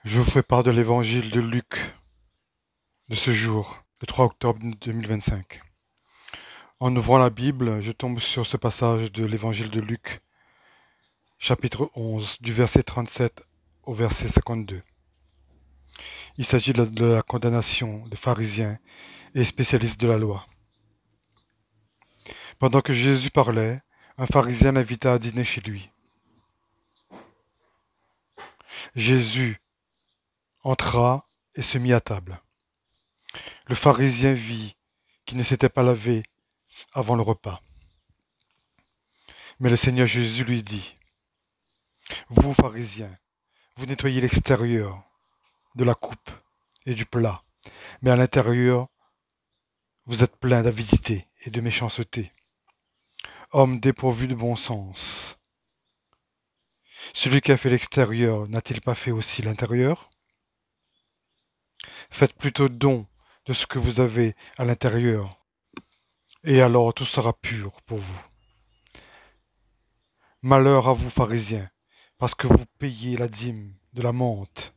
Je vous fais part de l'évangile de Luc de ce jour, le 3 octobre 2025. En ouvrant la Bible, je tombe sur ce passage de l'évangile de Luc, chapitre 11, du verset 37 au verset 52. Il s'agit de la condamnation des pharisiens et spécialistes de la loi. Pendant que Jésus parlait, un pharisien l'invita à dîner chez lui. Jésus entra et se mit à table. Le pharisien vit qu'il ne s'était pas lavé avant le repas. Mais le Seigneur Jésus lui dit, « Vous, pharisiens, vous nettoyez l'extérieur de la coupe et du plat, mais à l'intérieur, vous êtes pleins d'avidité et de méchanceté. Homme dépourvu de bon sens. Celui qui a fait l'extérieur n'a-t-il pas fait aussi l'intérieur? Faites plutôt don de ce que vous avez à l'intérieur, et alors tout sera pur pour vous. Malheur à vous, pharisiens, parce que vous payez la dîme de la menthe,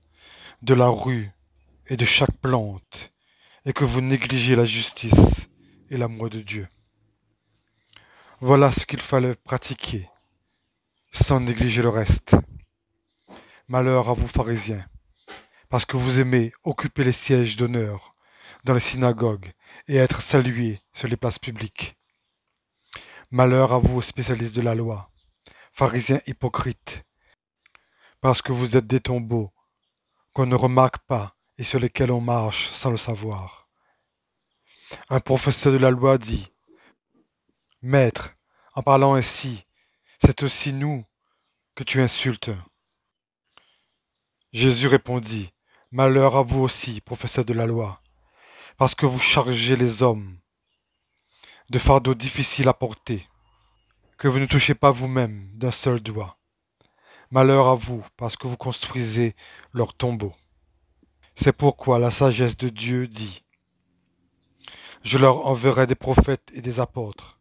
de la rue et de chaque plante, et que vous négligez la justice et l'amour de Dieu. Voilà ce qu'il fallait pratiquer, sans négliger le reste. Malheur à vous, pharisiens, parce que vous aimez occuper les sièges d'honneur dans les synagogues et être salués sur les places publiques. Malheur à vous, spécialistes de la loi, pharisiens hypocrites, parce que vous êtes des tombeaux qu'on ne remarque pas et sur lesquels on marche sans le savoir. Un professeur de la loi dit, « Maître, en parlant ainsi, c'est aussi nous que tu insultes. » Jésus répondit, « Malheur à vous aussi, professeur de la loi, parce que vous chargez les hommes de fardeaux difficiles à porter, que vous ne touchez pas vous-même d'un seul doigt. Malheur à vous, parce que vous construisez leur tombeau. C'est pourquoi la sagesse de Dieu dit, « Je leur enverrai des prophètes et des apôtres.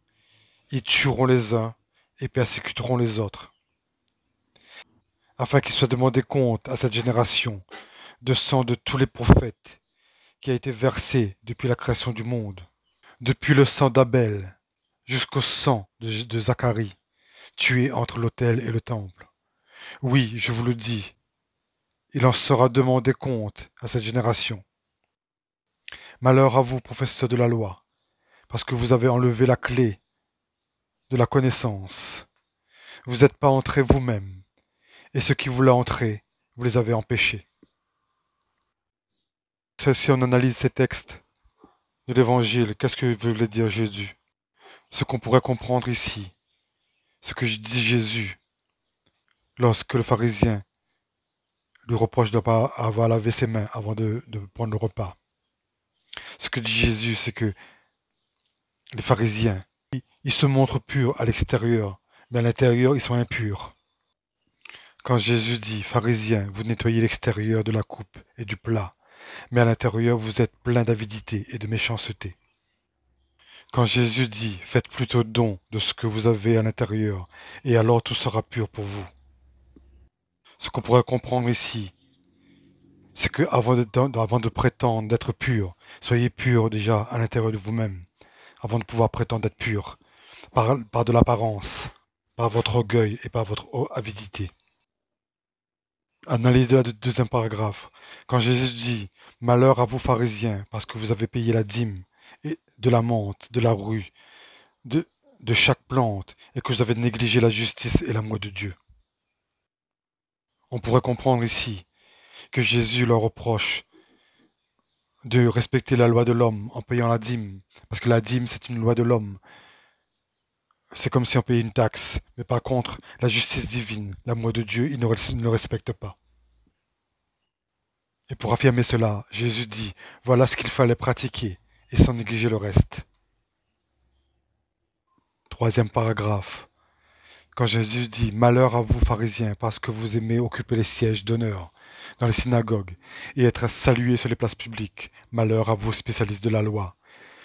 Ils tueront les uns et persécuteront les autres, afin qu'il soit demandé compte à cette génération de sang de tous les prophètes qui a été versé depuis la création du monde, depuis le sang d'Abel jusqu'au sang de Zacharie, tué entre l'autel et le temple. Oui, je vous le dis, il en sera demandé compte à cette génération. Malheur à vous, professeurs de la loi, parce que vous avez enlevé la clé de la connaissance. Vous n'êtes pas entrés vous-même, et ceux qui voulaient entrer, vous les avez empêchés. » Si on analyse ces textes de l'Évangile, qu'est-ce que voulait dire Jésus? Ce qu'on pourrait comprendre ici, ce que dit Jésus lorsque le pharisien lui reproche de ne pas avoir lavé ses mains avant de prendre le repas. Ce que dit Jésus, c'est que les pharisiens, ils se montrent purs à l'extérieur, mais à l'intérieur, ils sont impurs. Quand Jésus dit, pharisiens, vous nettoyez l'extérieur de la coupe et du plat, mais à l'intérieur, vous êtes pleins d'avidité et de méchanceté. Quand Jésus dit, faites plutôt don de ce que vous avez à l'intérieur, et alors tout sera pur pour vous. Ce qu'on pourrait comprendre ici, c'est que avant de prétendre d'être pur, soyez pur déjà à l'intérieur de vous-même, avant de pouvoir prétendre être pur, par de l'apparence, par votre orgueil et par votre avidité. Analyse de la deuxième paragraphe. Quand Jésus dit « Malheur à vous pharisiens, parce que vous avez payé la dîme et de la menthe, de la rue, de chaque plante, et que vous avez négligé la justice et l'amour de Dieu. » On pourrait comprendre ici que Jésus leur reproche de respecter la loi de l'homme en payant la dîme, parce que la dîme c'est une loi de l'homme. C'est comme si on payait une taxe, mais par contre, la justice divine, l'amour de Dieu, il ne le respecte pas. Et pour affirmer cela, Jésus dit, voilà ce qu'il fallait pratiquer, et sans négliger le reste. Troisième paragraphe. Quand Jésus dit, malheur à vous pharisiens, parce que vous aimez occuper les sièges d'honneur dans les synagogues, et être salués sur les places publiques, malheur à vous spécialistes de la loi.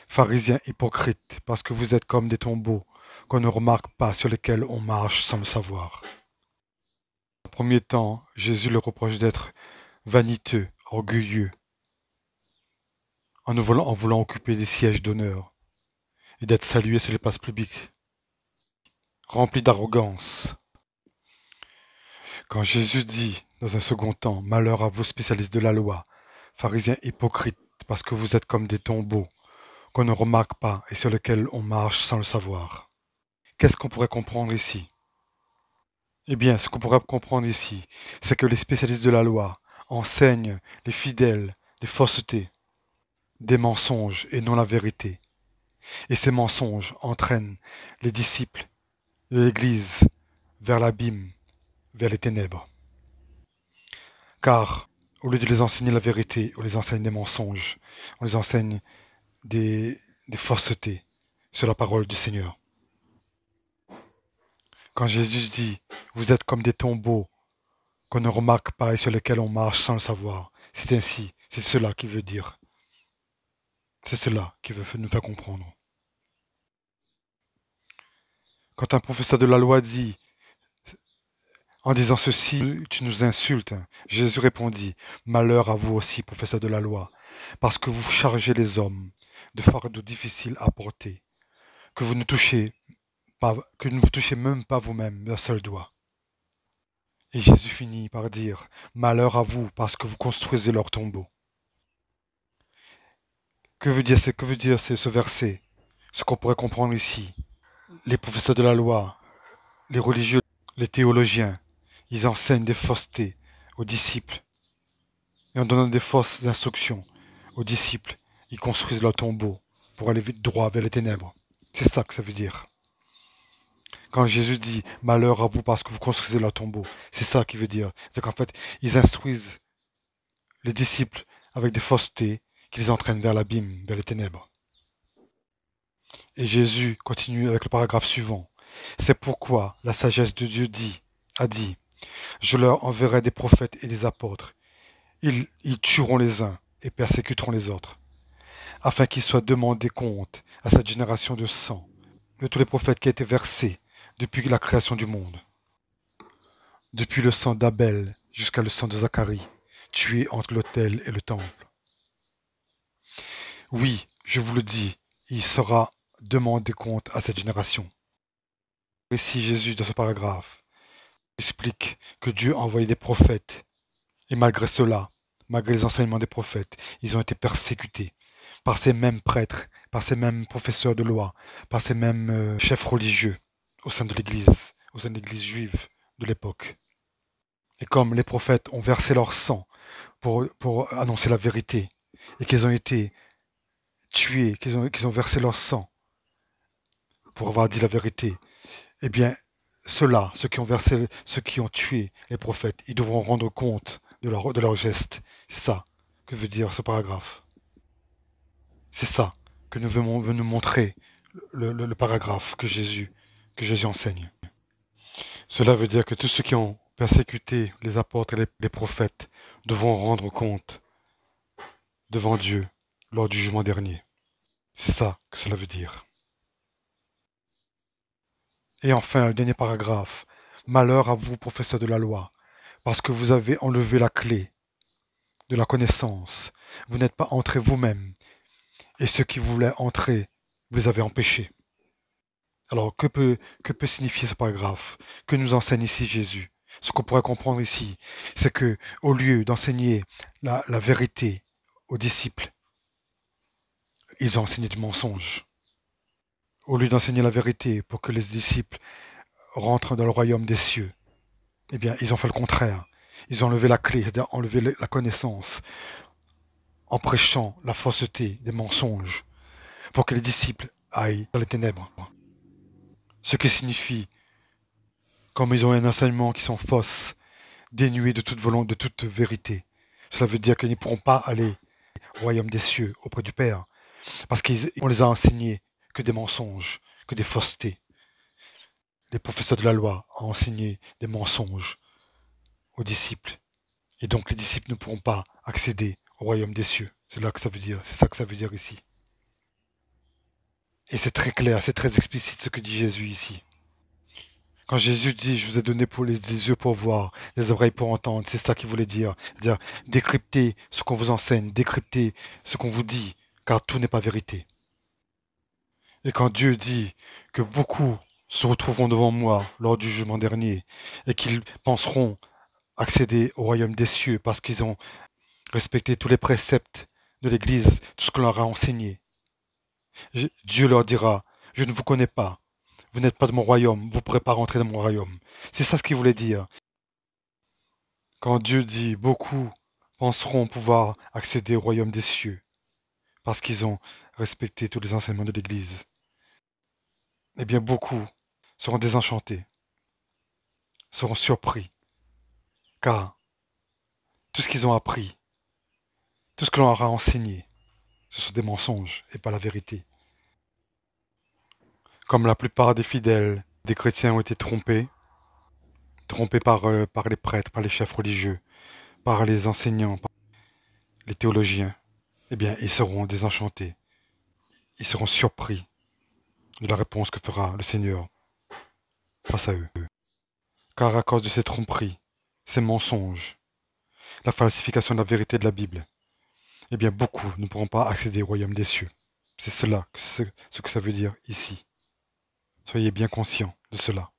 Pharisiens hypocrites, parce que vous êtes comme des tombeaux, qu'on ne remarque pas, sur lesquels on marche sans le savoir. En premier temps, Jésus leur reproche d'être vaniteux, orgueilleux, en voulant occuper des sièges d'honneur et d'être salués sur les places publiques, remplis d'arrogance. Quand Jésus dit, dans un second temps, malheur à vous spécialistes de la loi, pharisiens hypocrites, parce que vous êtes comme des tombeaux, qu'on ne remarque pas et sur lesquels on marche sans le savoir. Qu'est-ce qu'on pourrait comprendre ici? Eh bien, ce qu'on pourrait comprendre ici, c'est que les spécialistes de la loi enseignent les fidèles des faussetés, des mensonges et non la vérité. Et ces mensonges entraînent les disciples de l'Église vers l'abîme, vers les ténèbres. Car, au lieu de les enseigner la vérité, on les enseigne des mensonges, on les enseigne des, des faussetés sur la parole du Seigneur. Quand Jésus dit, vous êtes comme des tombeaux qu'on ne remarque pas et sur lesquels on marche sans le savoir, c'est ainsi, c'est cela qu'il veut dire. C'est cela qui veut nous faire comprendre. Quand un professeur de la loi dit, en disant ceci, tu nous insultes, Jésus répondit, malheur à vous aussi, professeur de la loi, parce que vous chargez les hommes de fardeaux difficiles à porter, que vous ne touchez pas, que ne vous touchez même pas vous-même d'un seul doigt. Et Jésus finit par dire, malheur à vous, parce que vous construisez leur tombeau. Que veut dire ce verset? Ce qu'on pourrait comprendre ici. Les professeurs de la loi, les religieux, les théologiens, ils enseignent des faussetés aux disciples. Et en donnant des fausses instructions aux disciples, ils construisent leur tombeau pour aller vite droit vers les ténèbres. C'est ça que ça veut dire. Quand Jésus dit malheur à vous parce que vous construisez leur tombeau, c'est ça qu'il veut dire. C'est qu'en fait, ils instruisent les disciples avec des faussetés qui les entraînent vers l'abîme, vers les ténèbres. Et Jésus continue avec le paragraphe suivant. C'est pourquoi la sagesse de Dieu a dit, je leur enverrai des prophètes et des apôtres. Ils tueront les uns et persécuteront les autres, afin qu'il soit demandé compte à cette génération de sang, de tous les prophètes qui ont été versés depuis la création du monde, depuis le sang d'Abel jusqu'à le sang de Zacharie, tué entre l'autel et le temple. Oui, je vous le dis, il sera demandé compte à cette génération. Ici, Jésus, dans ce paragraphe, explique que Dieu a envoyé des prophètes, et malgré cela, malgré les enseignements des prophètes, ils ont été persécutés par ces mêmes prêtres, par ces mêmes professeurs de loi, par ces mêmes chefs religieux au sein de l'Église juive de l'époque. Et comme les prophètes ont versé leur sang pour annoncer la vérité, et qu'ils ont été tués, qu'ils ont versé leur sang pour avoir dit la vérité, eh bien, ceux qui ont tué les prophètes, ils devront rendre compte de leurs gestes. C'est ça que veut dire ce paragraphe. C'est ça que veut nous montrer le paragraphe que Jésus enseigne. Cela veut dire que tous ceux qui ont persécuté les apôtres et les prophètes devront rendre compte devant Dieu lors du jugement dernier. C'est ça que cela veut dire. Et enfin, le dernier paragraphe. Malheur à vous, professeurs de la loi, parce que vous avez enlevé la clé de la connaissance. Vous n'êtes pas entrés vous-même, et ceux qui voulaient entrer, vous les avez empêchés. Alors, que peut signifier ce paragraphe? Que nous enseigne ici Jésus? Ce qu'on pourrait comprendre ici, c'est que, au lieu d'enseigner la vérité aux disciples, ils ont enseigné du mensonge. Au lieu d'enseigner la vérité pour que les disciples rentrent dans le royaume des cieux, eh bien, ils ont fait le contraire. Ils ont enlevé la clé, c'est-à-dire enlevé la connaissance, en prêchant la fausseté des mensonges, pour que les disciples aillent dans les ténèbres. Ce qui signifie, comme ils ont un enseignement qui sont fausses, dénués de toute volonté, de toute vérité, cela veut dire qu'ils ne pourront pas aller au royaume des cieux auprès du Père, parce qu'on les a enseignés que des mensonges, que des faussetés. Les professeurs de la loi ont enseigné des mensonges aux disciples. Et donc les disciples ne pourront pas accéder au royaume des cieux. C'est là que ça veut dire, c'est ça que ça veut dire ici. Et c'est très clair, c'est très explicite ce que dit Jésus ici. Quand Jésus dit, je vous ai donné pour les yeux pour voir, les oreilles pour entendre, c'est ça qu'il voulait dire. C'est-à-dire, décrypter ce qu'on vous enseigne, décrypter ce qu'on vous dit, car tout n'est pas vérité. Et quand Dieu dit que beaucoup se retrouveront devant moi lors du jugement dernier, et qu'ils penseront accéder au royaume des cieux parce qu'ils ont respecté tous les préceptes de l'Église, tout ce qu'on leur a enseigné, Dieu leur dira, je ne vous connais pas, vous n'êtes pas de mon royaume, vous ne pourrez pas rentrer dans mon royaume. C'est ça ce qu'il voulait dire. Quand Dieu dit beaucoup penseront pouvoir accéder au royaume des cieux parce qu'ils ont respecté tous les enseignements de l'Église, eh bien beaucoup seront désenchantés, seront surpris, car tout ce qu'ils ont appris, tout ce que l'on leur a enseigné, ce sont des mensonges et pas la vérité. Comme la plupart des fidèles, des chrétiens ont été trompés, trompés par les prêtres, par les chefs religieux, par les enseignants, par les théologiens, eh bien ils seront désenchantés, ils seront surpris de la réponse que fera le Seigneur face à eux. Car à cause de ces tromperies, ces mensonges, la falsification de la vérité de la Bible, eh bien beaucoup ne pourront pas accéder au royaume des cieux. C'est cela, ce que ça veut dire ici. Soyez bien conscients de cela.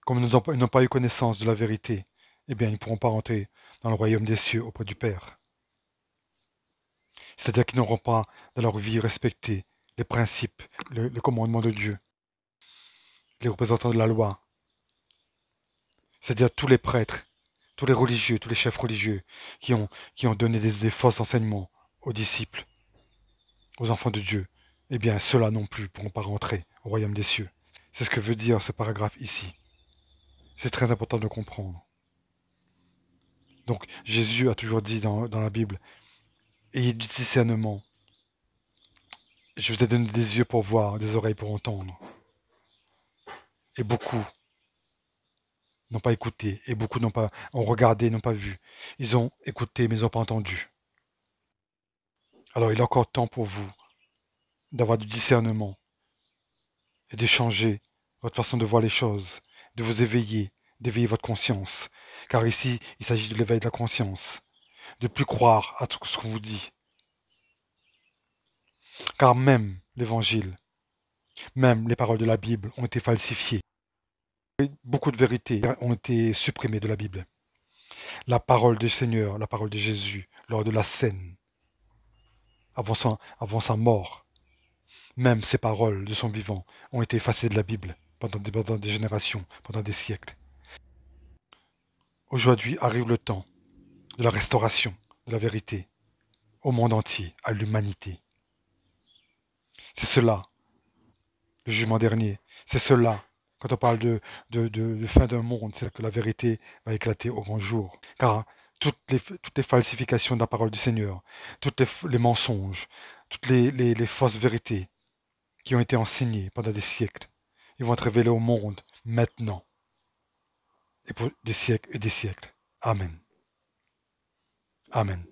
Comme ils n'ont pas eu connaissance de la vérité, eh bien ils ne pourront pas entrer dans le royaume des cieux auprès du Père. C'est-à-dire qu'ils n'auront pas dans leur vie respecté les principes, les commandements de Dieu, les représentants de la loi, c'est-à-dire tous les prêtres, tous les religieux, tous les chefs religieux qui ont donné des faux enseignements aux disciples, aux enfants de Dieu, eh bien ceux-là non plus ne pourront pas rentrer au royaume des cieux. C'est ce que veut dire ce paragraphe ici. C'est très important de comprendre. Donc Jésus a toujours dit dans la Bible, ayez du discernement. Je vous ai donné des yeux pour voir, des oreilles pour entendre. Et beaucoup n'ont pas écouté, et beaucoup ont regardé, n'ont pas vu. Ils ont écouté, mais ils n'ont pas entendu. Alors il est encore temps pour vous d'avoir du discernement et de changer votre façon de voir les choses, de vous éveiller, d'éveiller votre conscience. Car ici, il s'agit de l'éveil de la conscience, de ne plus croire à tout ce qu'on vous dit. Car même l'évangile, même les paroles de la Bible ont été falsifiées. Beaucoup de vérités ont été supprimées de la Bible. La parole du Seigneur, la parole de Jésus, lors de la scène, avant sa mort, même ces paroles de son vivant ont été effacées de la Bible pendant des générations, pendant des siècles. Aujourd'hui arrive le temps de la restauration de la vérité au monde entier, à l'humanité. C'est cela, le jugement dernier. C'est cela, quand on parle de fin d'un monde, c'est que la vérité va éclater au grand jour. Car toutes les falsifications de la parole du Seigneur, les mensonges, toutes les fausses vérités qui ont été enseignées pendant des siècles, ils vont être révélés au monde maintenant et pour des siècles et des siècles. Amen. Amen.